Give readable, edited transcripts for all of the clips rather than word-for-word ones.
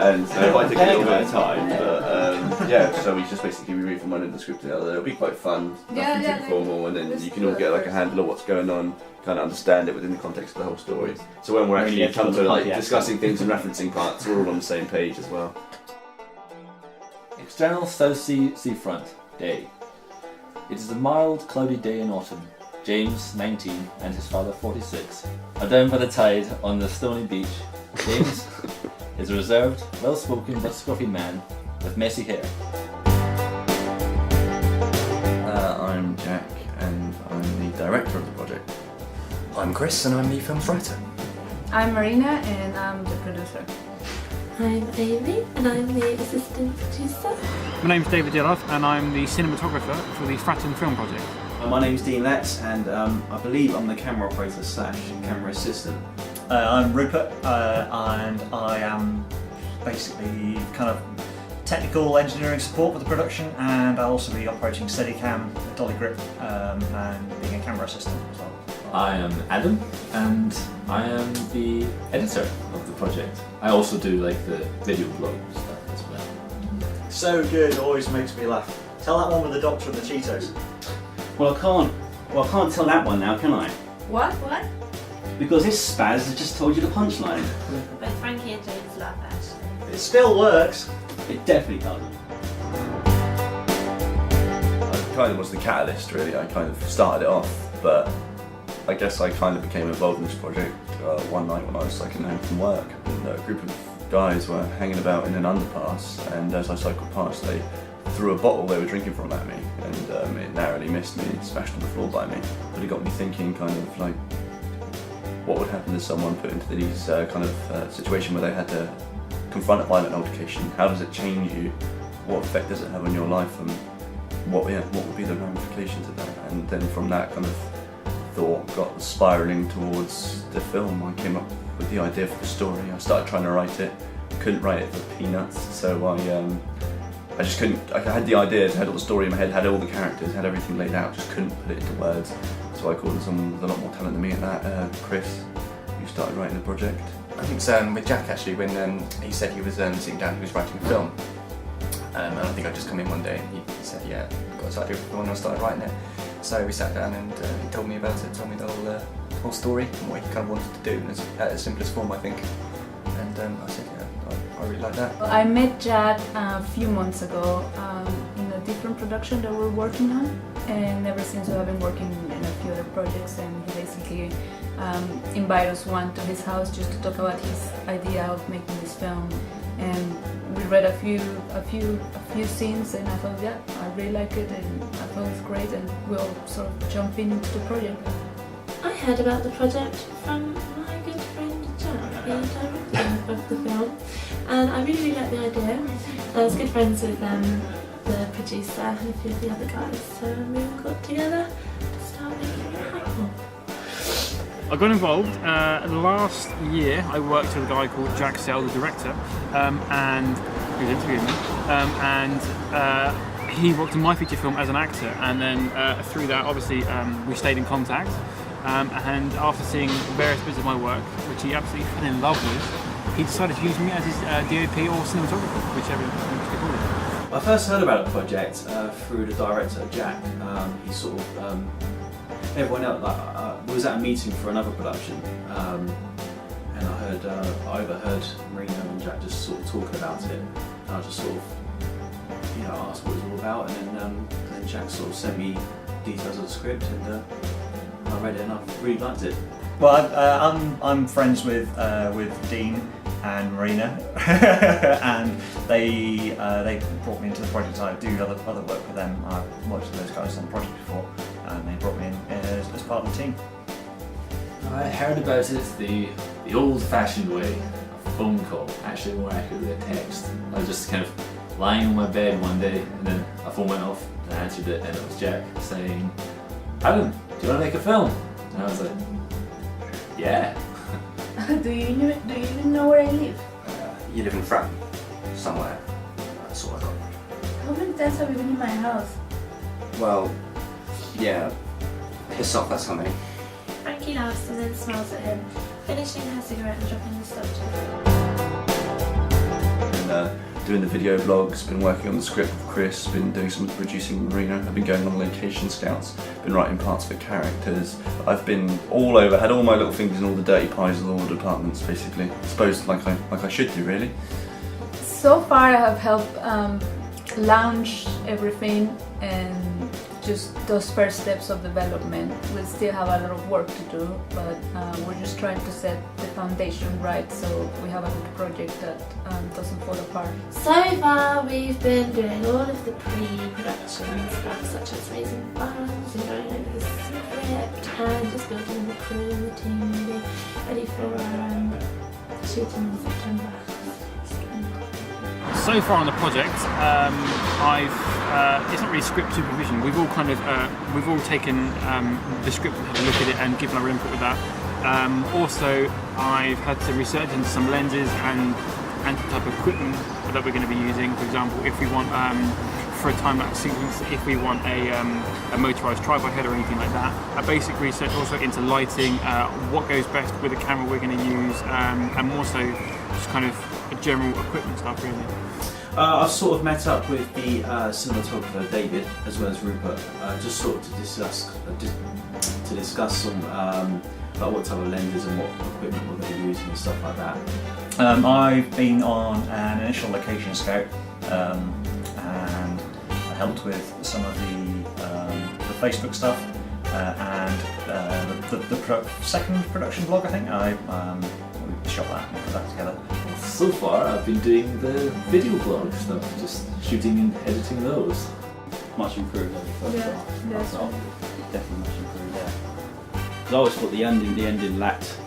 And so it might take a little bit of time, but yeah, so we just basically read from one end of the script to the other. It'll be quite fun, nothing too formal, and then you can all get like a handle of what's going on, kind of understand it within the context of the whole story. So when we're actually come to like discussing things and referencing parts, we're all on the same page as well. External South Sea seafront day. It is a mild, cloudy day in autumn. James, 19, and his father, 46, are down by the tide on the stony beach. James is a reserved, well-spoken but scruffy man with messy hair. I'm Jack, and I'm the director of the project. I'm Chris, and I'm the film's writer. I'm Marina, and I'm the producer. I'm Amy, and I'm the assistant producer. My name's David Dilloff, and I'm the cinematographer for the Fratton film project. My name's Dean Letts, and I believe I'm the camera operator / camera assistant. I'm Rupert, and I am basically kind of technical engineering support for the production, and I'll also be operating Steadicam, dolly grip, and being a camera assistant as well. I am Adam, and I am the editor of the project. I also do like the video blog stuff as well. So good, always makes me laugh. Tell that one with the doctor and the Cheetos. Well, I can't tell that one now, can I? What? Because this spaz has just told you the punchline. Both Frankie and James laugh actually. It still works. It definitely doesn't. I kind of was the catalyst, really. I kind of started it off, but I guess I kind of became involved in this project one night when I was cycling home from work, and a group of guys were hanging about in an underpass, and as I cycled past, they threw a bottle they were drinking from at me, and it narrowly missed me, smashed on the floor by me. But it got me thinking, kind of like, what would happen to someone put into these kind of situation where they had to confront a violent altercation? How does it change you? What effect does it have on your life, and what would be the ramifications of that? And then from that kind of thought got spiralling towards the film. I came up with the idea for the story. I started trying to write it, couldn't write it for peanuts, so I just couldn't. I had the ideas, had all the story in my head, had all the characters, had everything laid out, just couldn't put it into words. So I called in someone with a lot more talent than me at that, Chris, who started writing the project. I think it's with Jack actually, when he said he was sitting down, he was writing a film. And I think I'd just come in one day and he said, yeah, I've got this idea for the film, and I started writing it. So we sat down and he told me about it, told me the whole story and what he kind of wanted to do in its simplest form, I think. And I said, yeah, I really like that. I met Jack a few months ago in a different production that we're working on, and ever since we have been working in a few other projects, and he basically invited us one to his house just to talk about his idea of making this film. And we read a few scenes, and I thought, yeah, I really like it, and I thought it's great, and we'll sort of jump into the project. I heard about the project from my good friend Jack, the director of the film, and I really like the idea. I was good friends with the producer and a few of the other guys, so we all got together to start making it happen. I got involved last year. I worked with a guy called Jack Sell, the director, and who's interviewing me, and he worked on my feature film as an actor, and then through that obviously we stayed in contact, and after seeing various bits of my work, which he absolutely fell in love with, he decided to use me as his DOP or cinematographer, whichever you call it. I first heard about the project through the director, Jack. He sort of, everyone else, we was at a meeting for another production, and I overheard Marina and Jack just sort of talking about it, and I just sort of, asked what it was all about, and then Jack sort of sent me details of the script, and I read it and I really liked it. Well, I'm friends with Dean and Marina, and they brought me into the project. I do other work with them. I've worked with those guys on the project before, and they brought me in as part of the team. I heard about it the old-fashioned way, a phone call, actually more accurately a text. I was just kind of lying on my bed one day, and then a phone went off, and I answered it, and it was Jack saying, "Adam, do you want to make a film?" And I was like, "Yeah." Do you even know where I live? You live in Fratton, somewhere. That's all I got. How many times have you been in my house? Well, yeah, piss off, that's how many. Frankie he laughs and then smiles at him, finishing her cigarette and dropping the subject. Doing the video vlogs, been working on the script with Chris, been doing some producing with Marina, I've been going on location scouts, been writing parts for characters. I've been all over, had all my little fingers in all the dirty pies of all the departments basically. I suppose like I should do really. So far I have helped launch everything and just those first steps of development. We still have a lot of work to do, but we're just trying to set the foundation right so we have a good project that doesn't fall apart. So far we've been doing all of the pre-production stuff such as raising funds and going over the script and just building the crew and the team really ready for shooting in September. So far on the project, it's not really script supervision. We've all we've all taken the script and had a look at it and given our input with that. Also, I've had to research into some lenses and the type of equipment that we're going to be using. For example, if we want for a time-lapse sequence, if we want a motorised tripod head or anything like that. A basic research also into lighting, what goes best with the camera we're going to use, and more so just kind of general equipment stuff really. I've sort of met up with the cinematographer David as well as Rupert, just sort of to discuss some about what type of lenses and what equipment we're going to be using and stuff like that. I've been on an initial location scout and I helped with some of the Facebook stuff and the second production vlog. I think we shot that and put that together. So far, I've been doing the video vlog stuff, just shooting and editing those. Much improved over the first Yeah, part. that's right. Definitely much improved, yeah. Because I always thought the ending lacked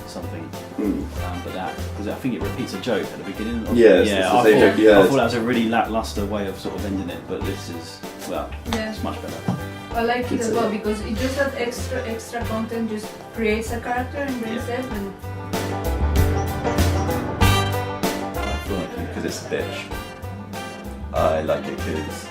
something, but because I think it repeats a joke at the beginning. Yes, yeah, it's I the same joke, yeah. thought that was a really lackluster way of sort of ending it, but this is, well, Yeah. it's much better. I like it as well because it just has extra content, just creates a character and brings it and I like it because it's a bitch. I like it because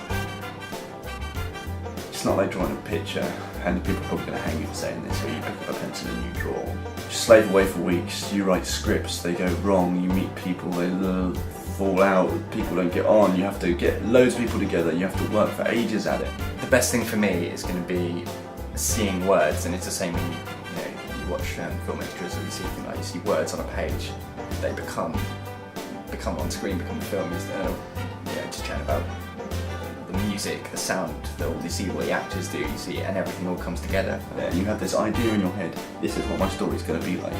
it's not like drawing a picture and people are probably going to hang you for saying this, or you pick up a pencil and you draw. You slave away for weeks, you write scripts, they go wrong, you meet people, they fall out, people don't get on, you have to get loads of people together, you have to work for ages at it. The best thing for me is going to be seeing words, and it's the same when you watch film extras or you see things like you see words on a page, they become on screen, become film. Just chatting about the music, the sound, you see what the actors do, you see, and everything all comes together. You have this idea in your head, this is what my story's going to be like,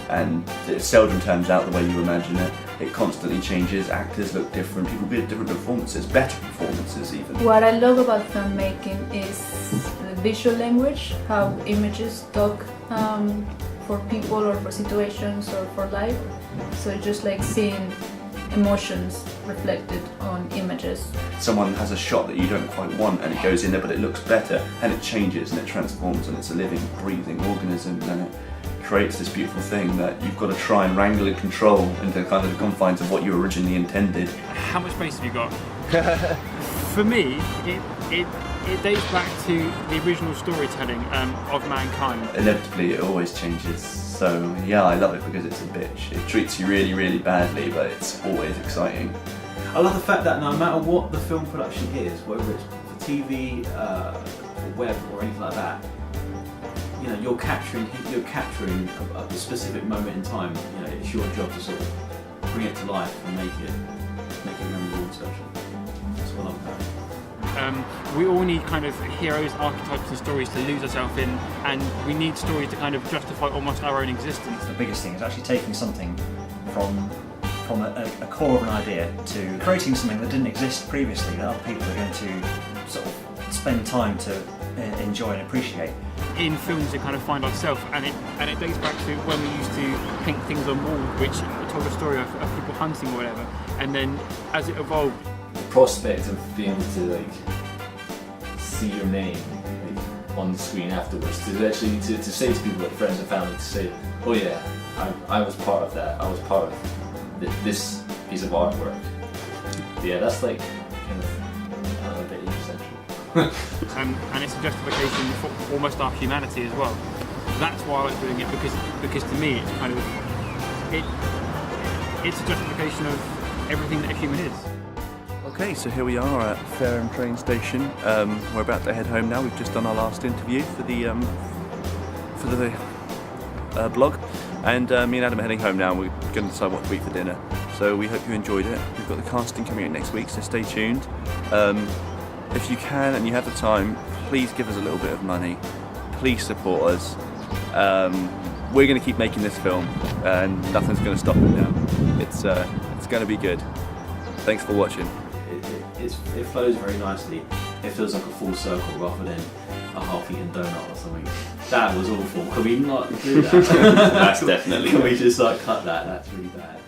and it seldom turns out the way you imagine it. It constantly changes, actors look different, people give different performances, better performances even. what I love about filmmaking is the visual language, how images talk for people or for situations or for life. So it's just like seeing emotions reflected on images. Someone has a shot that you don't quite want and it goes in there but it looks better and it changes and it transforms and it's a living, breathing organism and it creates this beautiful thing that you've got to try and wrangle and control into kind of the confines of what you originally intended. How much space have you got? For me, it dates back to the original storytelling of mankind. Inevitably it always changes, so yeah, I love it because it's a bitch. It treats you really, really badly, but it's always exciting. I love the fact that no matter what the film production is, whether it's for TV, for web or anything like that, you're capturing a specific moment in time. It's your job to sort of bring it to life and make it memorable and special. That's what I love about it. We all need kind of heroes, archetypes and stories to lose ourselves in, and we need stories to kind of justify almost our own existence. The biggest thing is actually taking something from a core of an idea to creating something that didn't exist previously that other people are going to sort of spend time to enjoy and appreciate. In films we kind of find ourselves, and it dates back to when we used to paint things on walls which told a story of people hunting or whatever, and then as it evolved, The prospect of being able to see your name on the screen afterwards, to actually to say to people like friends and family, to say, oh yeah, I was part of that, I was part of this piece of artwork. Yeah, that's like kind of a bit essential. and it's a justification for almost our humanity as well. That's why I like doing it, because to me it's kind of it's a justification of everything that a human is. Okay, so here we are at Fareham train station. We're about to head home now. We've just done our last interview for the blog, and me and Adam are heading home now. We're going to decide what to eat for dinner. So we hope you enjoyed it. We've got the casting coming out next week, so stay tuned. If you can and you have the time, please give us a little bit of money. Please support us. We're going to keep making this film, and nothing's going to stop it now. It's going to be good. Thanks for watching. It flows very nicely. It feels like a full circle rather than a half-eaten donut or something. That was awful. Can we not do that? That's definitely Can we just cut that? That's really bad.